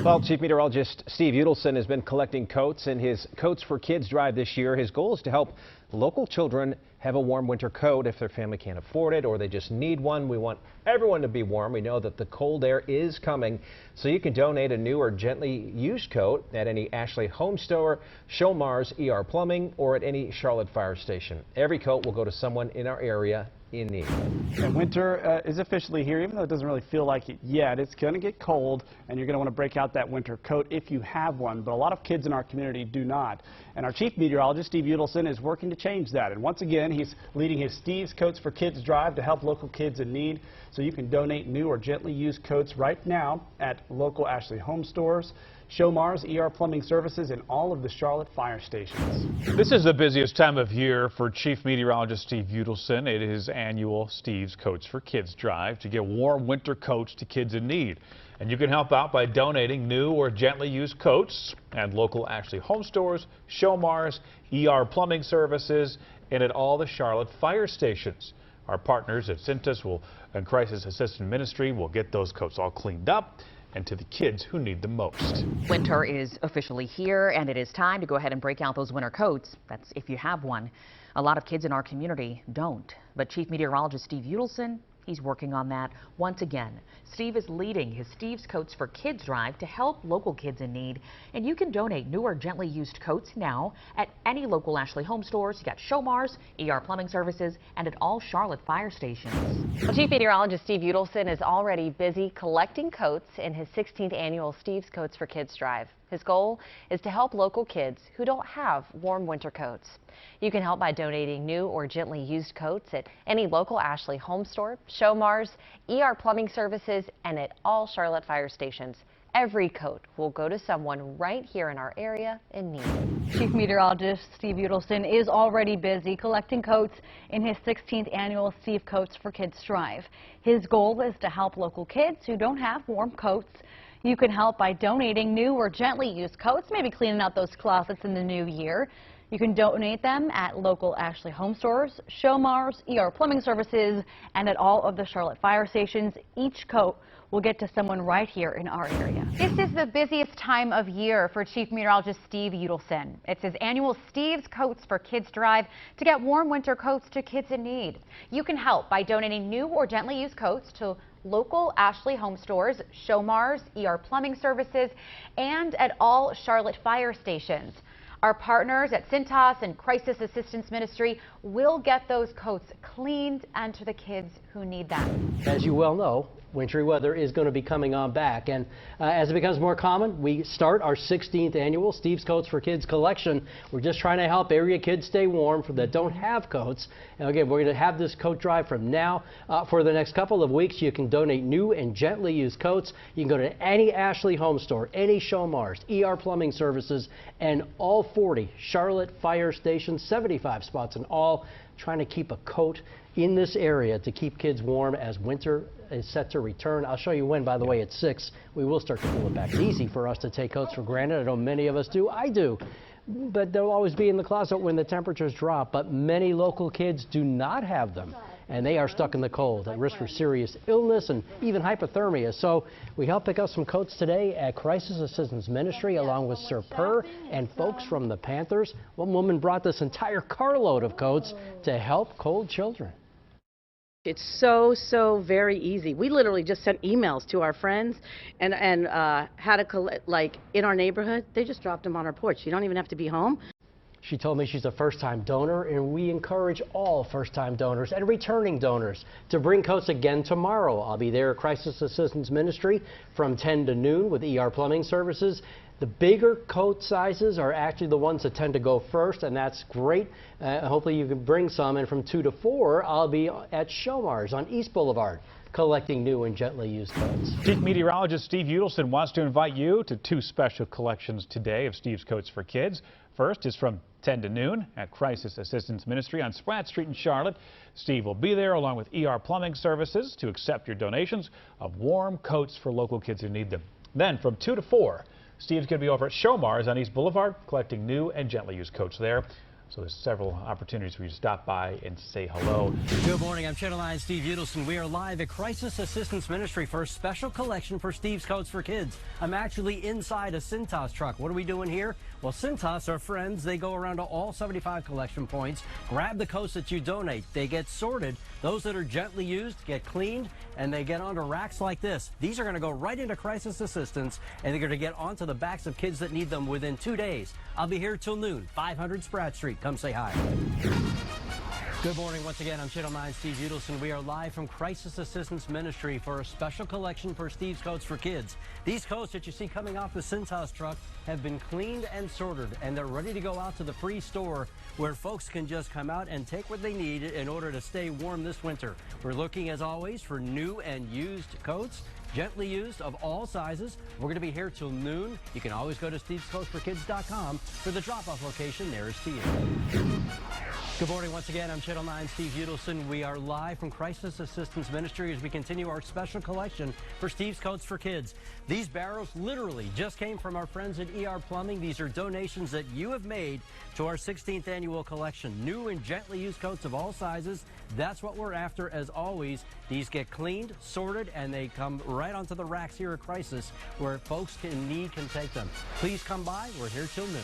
Well, Chief Meteorologist Steve Udelson has been collecting coats in his Coats for Kids drive this year. His goal is to help local children have a warm winter coat if their family can't afford it or they just need one. We want everyone to be warm. We know that the cold air is coming, so you can donate a new or gently used coat at any Ashley Home Store, Showmars, ER Plumbing, or at any Charlotte Fire Station. Every coat will go to someone in our area in need. And winter is officially here, even though it doesn't really feel like it yet. It's going to get cold, and you're going to want to break out that winter coat if you have one. But a lot of kids in our community do not. And our chief meteorologist, Steve Udelson, is working to change that. And once again, he's leading his Steve's Coats for Kids drive to help local kids in need. So you can donate new or gently used coats right now at local Ashley Home Stores, Showmars, ER Plumbing Services, and all of the Charlotte fire stations. This is the busiest time of year for Chief Meteorologist Steve Udelson. It is annual Steve's Coats for Kids drive to get warm winter coats to kids in need. And you can help out by donating new or gently used coats at local Ashley Home Stores, Showmars, ER Plumbing Services, and at all the Charlotte fire stations. Our partners at Cintas and Crisis Assistance Ministry will get those coats all cleaned up and to the kids who need them most. Winter is officially here, and it is time to go ahead and break out those winter coats. That's if you have one. A lot of kids in our community don't. But Chief Meteorologist Steve Udelson, he's working on that once again. Steve is leading his Steve's Coats for Kids drive to help local kids in need. And you can donate new or gently used coats now at any local Ashley Home Stores. You got Showmars, ER Plumbing Services, and at all Charlotte fire stations. Well, Chief Meteorologist Steve Udelson is already busy collecting coats in his 16th annual Steve's Coats for Kids drive. His goal is to help local kids who don't have warm winter coats. You can help by donating new or gently used coats at any local Ashley Home Store, Showmars, ER Plumbing Services, and at all Charlotte fire stations. Every coat will go to someone right here in our area in need. Chief Meteorologist Steve Udelson is already busy collecting coats in his 16th annual Steve Coats for Kids drive. His goal is to help local kids who don't have warm coats. You can help by donating new or gently used coats, maybe cleaning out those closets in the new year. You can donate them at local Ashley Home Stores, Showmars, ER Plumbing Services, and at all of the Charlotte fire stations. Each coat will get to someone right here in our area. This is the busiest time of year for Chief Meteorologist Steve Udelson. It's his annual Steve's Coats for Kids drive to get warm winter coats to kids in need. You can help by donating new or gently used coats to local Ashley Home Stores, Showmars, ER Plumbing Services, and at all Charlotte fire stations. Our partners at Cintas and Crisis Assistance Ministry will get those coats cleaned and to the kids who need them. As you well know, wintry weather is going to be coming on back, and as it becomes more common, we start our 16th annual Steve's Coats for Kids collection. We're just trying to help area kids stay warm that don't have coats. And again, we're going to have this coat drive from now for the next couple of weeks. You can donate new and gently used coats. You can go to any Ashley Home Store, any Showmars, ER Plumbing Services, and all 40 Charlotte fire stations, 75 spots in all, trying to keep a coat in this area to keep kids warm as winter is set to return. I'll show you when, by the way, at 6. We will start to pull it back. It's easy for us to take coats for granted. I know many of us do. I do. But they'll always be in the closet when the temperatures drop. But many local kids do not have them, and they are stuck in the cold at risk for serious illness and even hypothermia. So we helped pick up some coats today at Crisis Assistance Ministry along with Sir Purr and folks from the Panthers. One woman brought this entire carload of coats to help cold children. It's so very easy. We literally just sent emails to our friends and how to collect, like in our neighborhood. They just dropped them on our porch. You don't even have to be home. She told me she's a first-time donor, and we encourage all first-time donors and returning donors to bring coats again tomorrow. I'll be there at Crisis Assistance Ministry from 10 to noon with ER Plumbing Services. The bigger coat sizes are actually the ones that tend to go first, and that's great. Hopefully you can bring some. And from 2 to 4, I'll be at Showmars on East Boulevard collecting new and gently used coats. Chief Meteorologist Steve Udelson wants to invite you to 2 special collections today of Steve's Coats for Kids. First is from 10 to noon at Crisis Assistance Ministry on Spratt Street in Charlotte. Steve will be there along with ER Plumbing Services to accept your donations of warm coats for local kids who need them. Then from 2 to 4, Steve's going to be over at Showmars on East Boulevard collecting new and gently used coats there. So there's several opportunities for you to stop by and say hello. Good morning. I'm Channel 9's Steve Udelson. We are live at Crisis Assistance Ministry for a special collection for Steve's Coats for Kids. I'm actually inside a Cintas truck. What are we doing here? Well, Cintas are friends. They go around to all 75 collection points, grab the coats that you donate. They get sorted. Those that are gently used get cleaned, and they get onto racks like this. These are going to go right into Crisis Assistance, and they're going to get onto the backs of kids that need them within 2 days. I'll be here till noon, 500 Spratt Street. Come say hi. Good morning. Once again, I'm Channel 9's Steve Udelson. We are live from Crisis Assistance Ministry for a special collection for Steve's Coats for Kids. These coats that you see coming off the Cintas truck have been cleaned and sorted, and they're ready to go out to the free store where folks can just come out and take what they need in order to stay warm this winter. We're looking, as always, for new and used coats, gently used, of all sizes. We're going to be here till noon. You can always go to stevescoatsforkids.com for the drop-off location nearest to you. Good morning. Once again, I'm Channel 9's Steve Udelson. We are live from Crisis Assistance Ministry as we continue our special collection for Steve's Coats for Kids. These barrels literally just came from our friends at ER Plumbing. These are donations that you have made to our 16th annual collection. New and gently used coats of all sizes. That's what we're after, as always. These get cleaned, sorted, and they come right onto the racks here at Crisis where folks in need can take them. Please come by. We're here till noon.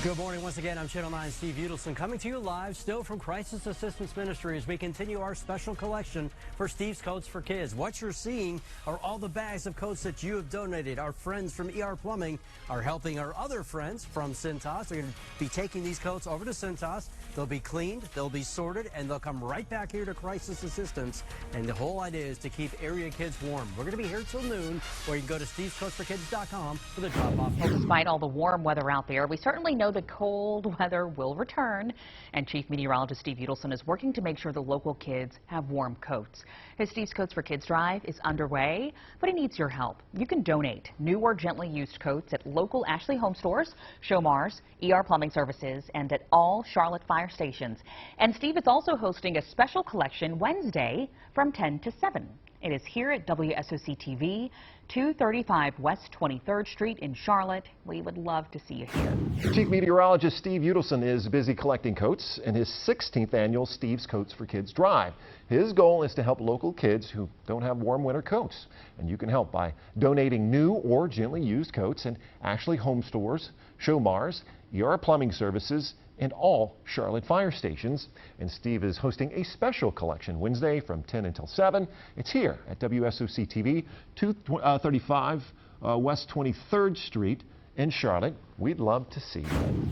Good morning. Once again, I'm Channel 9's Steve Udelson, coming to you live still from Crisis Assistance Ministry as we continue our special collection for Steve's Coats for Kids. What you're seeing are all the bags of coats that you have donated. Our friends from ER Plumbing are helping our other friends from Cintas. They're going to be taking these coats over to Cintas. They'll be cleaned, they'll be sorted, and they'll come right back here to Crisis Assistance. And the whole idea is to keep area kids warm. We're going to be here till noon, or you can go to stevescoatsforkids.com for the drop-off. Well, despite all the warm weather out there, we certainly know that cold weather will return, and Chief Meteorologist Steve Udelson is working to make sure the local kids have warm coats. His Steve's Coats for Kids drive is underway, but he needs your help. You can donate new or gently used coats at local Ashley Home Stores, Showmars, ER Plumbing Services, and at all Charlotte fire stations. And Steve is also hosting a special collection Wednesday from 10 to 7. It is here at WSOC-TV, 235 West 23rd Street in Charlotte. We would love to see you here. Chief Meteorologist Steve Udelson is busy collecting coats in his 16th annual Steve's Coats for Kids drive. His goal is to help local kids who don't have warm winter coats. And you can help by donating new or gently used coats in Ashley Home Stores, Showmars, ER Plumbing Services, and all Charlotte fire stations. And Steve is hosting a special collection Wednesday from 10 until 7. It's here at WSOC-TV, 235 West 23rd Street in Charlotte. We'd love to see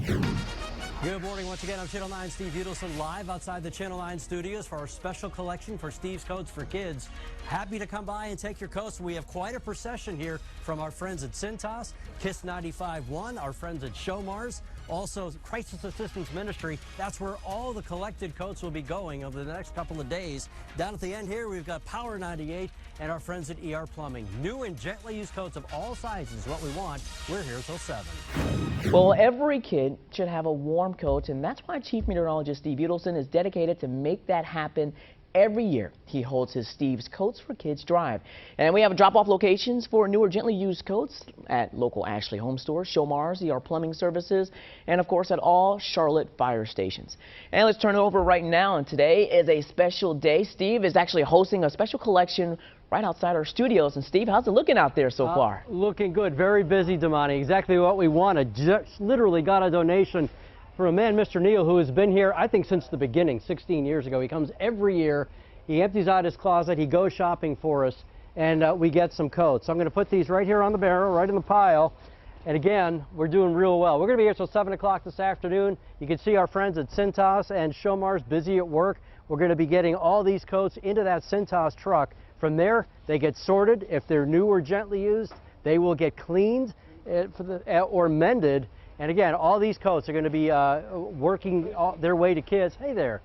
you. Good morning. Once again, I'm Channel 9's Steve Udelson, live outside the Channel 9 studios for our special collection for Steve's Coats for Kids. Happy to come by and take your coats. We have quite a procession here from our friends at Cintas, KISS 95.1, our friends at Showmars, also Crisis Assistance Ministry. That's where all the collected coats will be going over the next couple of days. Down at the end here, we've got Power 98 and our friends at ER Plumbing. New and gently used coats of all sizes is what we want. We're here till 7. Well, every kid should have a warm coat, and that's why Chief Meteorologist Steve Udelson is dedicated to make that happen. Every year, he holds his Steve's Coats for Kids drive. And we have drop-off locations for new or gently used coats at local Ashley Home Stores, Showmars, ER Plumbing Services, and of course at all Charlotte fire stations. And let's turn it over right now. And today is a special day. Steve is actually hosting a special collection right outside our studios. And Steve, how's it looking out there so far? Looking good. Very busy, Damani. Exactly what we wanted. Just literally got a donation for a man, Mr. Neal, who has been here, I think, since the beginning, 16 years ago. He comes every year. He empties out his closet. He goes shopping for us, and we get some coats. So I'm going to put these right here on the barrel, right in the pile. And again, we're doing real well. We're going to be here till 7 o'clock this afternoon. You can see our friends at Cintas and Showmars busy at work. We're going to be getting all these coats into that Cintas truck. From there, they get sorted. If they're new or gently used, they will get cleaned or mended. And again, all these coats are going to be working their way to kids. Hey there.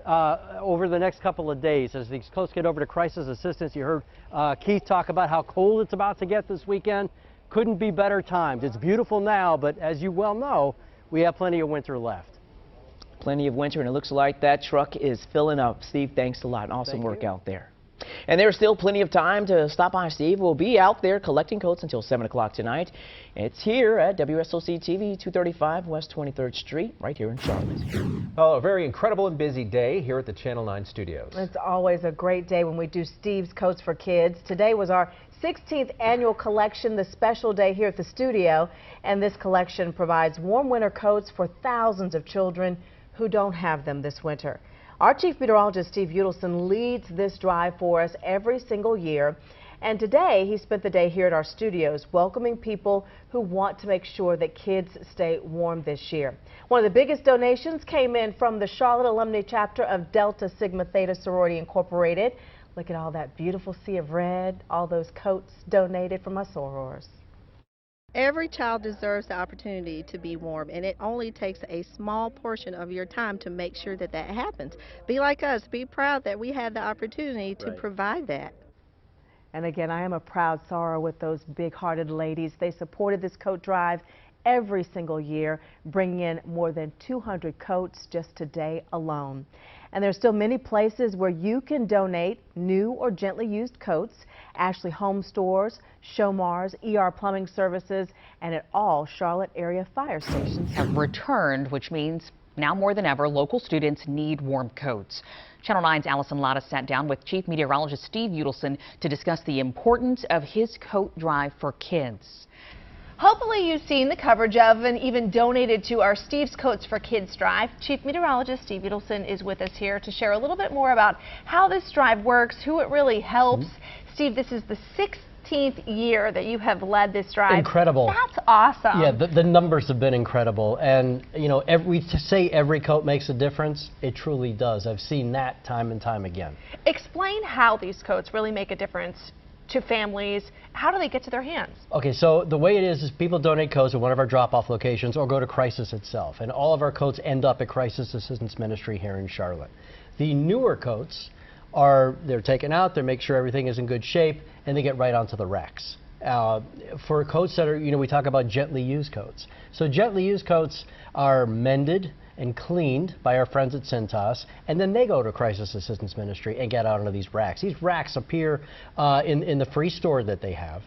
Over the next couple of days as these coats get over to Crisis Assistance. You heard Keith talk about how cold it's about to get this weekend. Couldn't be better timed. It's beautiful now, but as you well know, we have plenty of winter left. Plenty of winter, and it looks like that truck is filling up. Steve, thanks a lot. Awesome work out there. And there's still plenty of time to stop by Steve. We'll be out there collecting coats until 7 o'clock tonight. It's here at WSOC TV, 235 West 23rd Street, right here in Charlotte. Well, a very incredible and busy day here at the Channel 9 studios. It's always a great day when we do Steve's Coats for Kids. Today was our 16th annual collection, the special day here at the studio. And this collection provides warm winter coats for thousands of children who don't have them this winter. Our Chief Meteorologist, Steve Udelson, leads this drive for us every single year. And today, he spent the day here at our studios welcoming people who want to make sure that kids stay warm this year. One of the biggest donations came in from the Charlotte Alumni Chapter of Delta Sigma Theta Sorority Incorporated. Look at all that beautiful sea of red, all those coats donated from us sorors. Every child deserves the opportunity to be warm, and it only takes a small portion of your time to make sure that that happens. Be like us. Be proud that we had the opportunity to provide that. And again, I am a proud soror with those big-hearted ladies. They supported this coat drive every single year, bringing in more than 200 coats just today alone. And there's still many places where you can donate new or gently used coats. Ashley Home Stores, Showmars, ER Plumbing Services, and at all Charlotte area fire stations have returned, which means now more than ever, local students need warm coats. Channel 9's Allison Latta sat down with Chief Meteorologist Steve Udelson to discuss the importance of his coat drive for kids. Hopefully you've seen the coverage of and even donated to our Steve's Coats for Kids drive. Chief Meteorologist Steve Udelson is with us here to share a little bit more about how this drive works, who it really helps. Steve, this is the 16th year that you have led this drive. Incredible. That's awesome. Yeah, the numbers have been incredible. And, you know, we say every coat makes a difference. It truly does. I've seen that time and time again. Explain how these coats really make a difference to families. How do they get to their hands? Okay, so the way it is people donate coats at one of our drop-off locations or go to Crisis itself. And all of our coats end up at Crisis Assistance Ministry here in Charlotte. The newer coats they're taken out, they make sure everything is in good shape, and they get right onto the racks. For coats that are, you know, we talk about gently used coats. So gently used coats are mended and cleaned by our friends at Cintas, and then they go to Crisis Assistance Ministry and get out onto these racks. These racks appear in the free store that they have.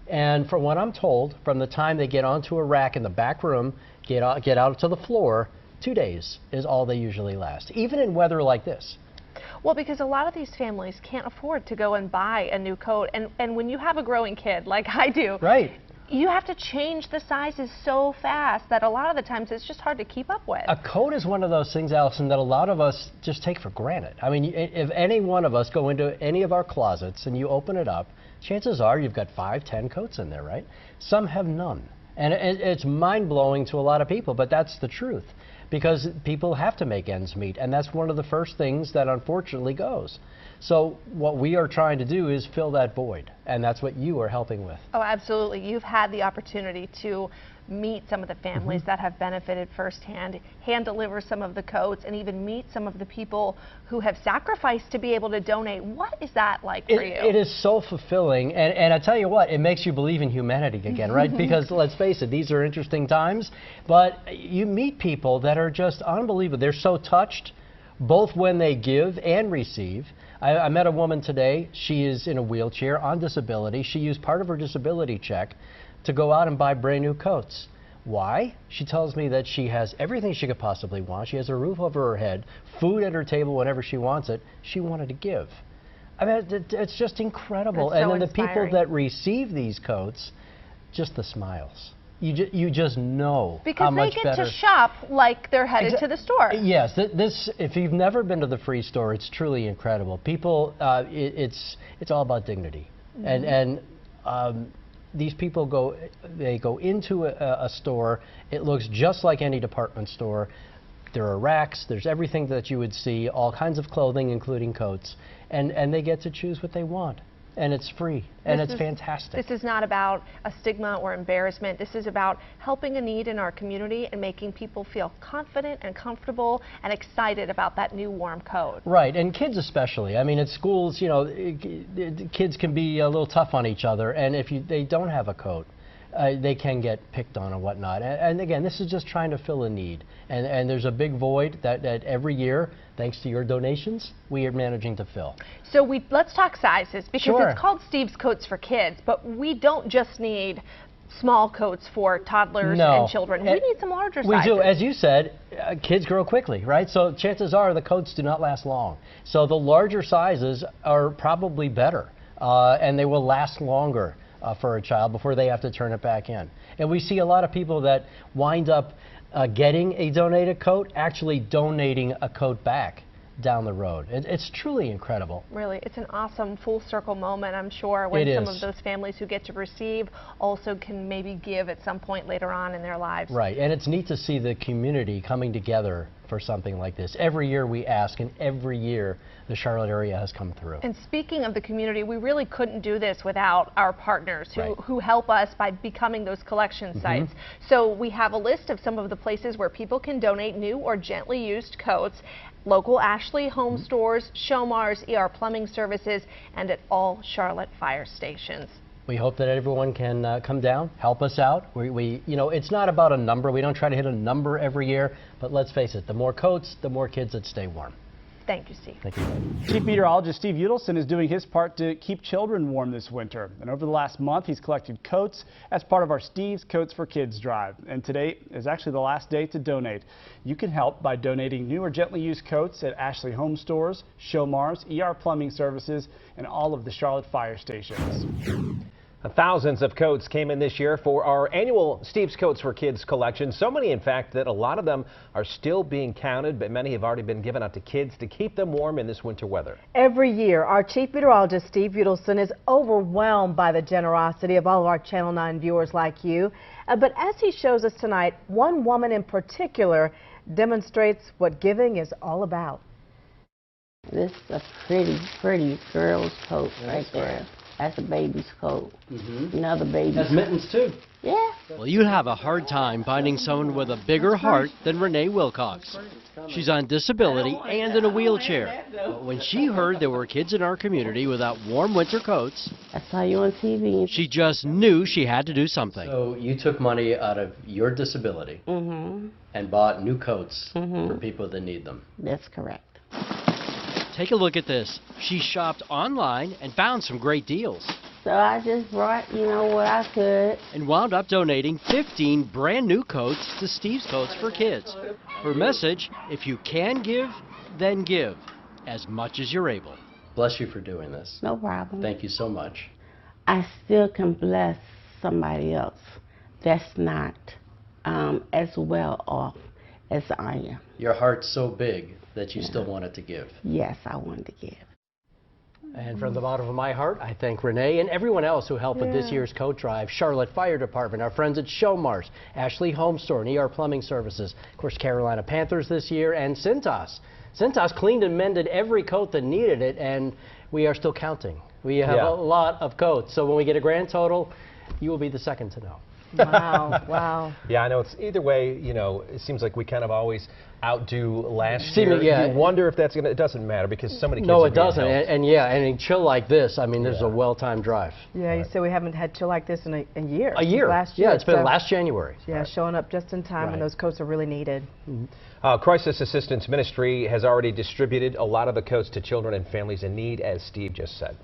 And from what I'm told, from the time they get onto a rack in the back room, get out to the floor, 2 days is all they usually last, even in weather like this. Well, because a lot of these families can't afford to go and buy a new coat. And when you have a growing kid, like I do, you have to change the sizes so fast that a lot of the times it's just hard to keep up with. A coat is one of those things, Allison, that a lot of us just take for granted. I mean, if any one of us go into any of our closets and you open it up, chances are you've got 5, 10 coats in there, right? Some have none. And it's mind-blowing to a lot of people, but that's the truth. Because people have to make ends meet, and that's one of the first things that unfortunately goes. So what we are trying to do is fill that void, and that's what you are helping with. Oh, absolutely. You've had the opportunity to meet some of the families that have benefited firsthand, hand deliver some of the coats, and even meet some of the people who have sacrificed to be able to donate. What is that like for you? It is so fulfilling, and I tell you what, it makes you believe in humanity again, right? Because let's face it, these are interesting times, but you meet people that are just unbelievable. They're so touched, both when they give and receive. I met a woman today. She is in a wheelchair on disability. She used part of her disability check to go out and buy brand new coats. Why? She tells me that she has everything she could possibly want. She has a roof over her head, food at her table whenever she wants it. She wanted to give. I mean, it's just incredible. That's and so then the people inspiring. that receive these coats, just the smiles. You just know because how much they get better. to shop like they're headed to the store. Yes, if you've never been to the free store, it's truly incredible. People, it's all about dignity, and these people go into a store. It looks just like any department store. There are racks. There's everything that you would see, all kinds of clothing, including coats, and they get to choose what they want. And it's free, and it's fantastic. This is not about a stigma or embarrassment. This is about helping a need in our community and making people feel confident and comfortable and excited about that new warm coat. Right, and kids especially. I mean, at schools, you know, kids can be a little tough on each other, and if they don't have a coat, they can get picked on and whatnot. And again, this is just trying to fill a need. And there's a big void that every year, thanks to your donations, we are managing to fill. So let's talk sizes, because Sure. it's called Steve's Coats for Kids, but we don't just need small coats for toddlers and children. We need some larger sizes. We do. As you said, kids grow quickly, right? So chances are the coats do not last long. So the larger sizes are probably better, and they will last longer for a child before they have to turn it back in. And we see a lot of people that wind up getting a donated coat, actually donating a coat back down the road. It's truly incredible. Really, it's an awesome full circle moment, I'm sure, when some of those families who get to receive also can maybe give at some point later on in their lives. Right, and it's neat to see the community coming together for something like this. Every year we ask, and every year the Charlotte area has come through. And speaking of the community, we really couldn't do this without our partners who help us by becoming those collection sites. So we have a list of some of the places where people can donate new or gently used coats. Local Ashley Home Stores, Showmars, ER Plumbing Services, and at all Charlotte fire stations. We hope that everyone can come down, help us out. You know, it's not about a number. We don't try to hit a number every year, but let's face it, the more coats, the more kids that stay warm. Thank you, Steve. Thank you. Chief Meteorologist Steve Udelson is doing his part to keep children warm this winter. And over the last month, he's collected coats as part of our Steve's Coats for Kids drive. And today is actually the last day to donate. You can help by donating new or gently used coats at Ashley Home Stores, Showmars, ER Plumbing Services, and all of the Charlotte fire stations. Thousands of coats came in this year for our annual Steve's Coats for Kids collection. So many, in fact, that a lot of them are still being counted, but many have already been given out to kids to keep them warm in this winter weather. Every year, our Chief Meteorologist Steve Udelson is overwhelmed by the generosity of all of our Channel 9 viewers like you. But as he shows us tonight, one woman in particular demonstrates what giving is all about. This is a pretty girl's coat right there. That's a baby's coat. Another baby's That's mittens too. Yeah. Well, you'd have a hard time finding someone with a bigger heart than Renee Wilcox. She's on disability and in a wheelchair. But when she heard there were kids in our community without warm winter coats, I saw you on TV. she just knew she had to do something. So you took money out of your disability and bought new coats for people that need them. That's correct. Take a look at this. She shopped online and found some great deals. So I just brought, you know, what I could. And wound up donating 15 brand new coats to Steve's Coats for Kids. Her message, if you can give, then give, as much as you're able. Bless you for doing this. No problem. Thank you so much. I still can bless somebody else that's not as well off as I am. Your heart's so big that you still wanted to give. Yes, I wanted to give. And from the bottom of my heart, I thank Renee and everyone else who helped with this year's coat drive. Charlotte Fire Department, our friends at Showmars, Ashley Home Store and ER Plumbing Services, of course Carolina Panthers this year, and Cintas. Cintas cleaned and mended every coat that needed it, and we are still counting. We have a lot of coats, so when we get a grand total, you will be the second to know. Wow, wow. Yeah, I know it's either way, you know, it seems like we kind of always outdo last year. Yeah. You wonder if that's going to, it doesn't matter because so many kids No, are it being doesn't. helped. And yeah, and in chill like this, I mean, this is a well-timed drive. Yeah, you said we haven't had chill like this in a year. A year. Last year. Yeah, it's been last January. Yeah, showing up just in time when those coats are really needed. Crisis Assistance Ministry has already distributed a lot of the coats to children and families in need, as Steve just said.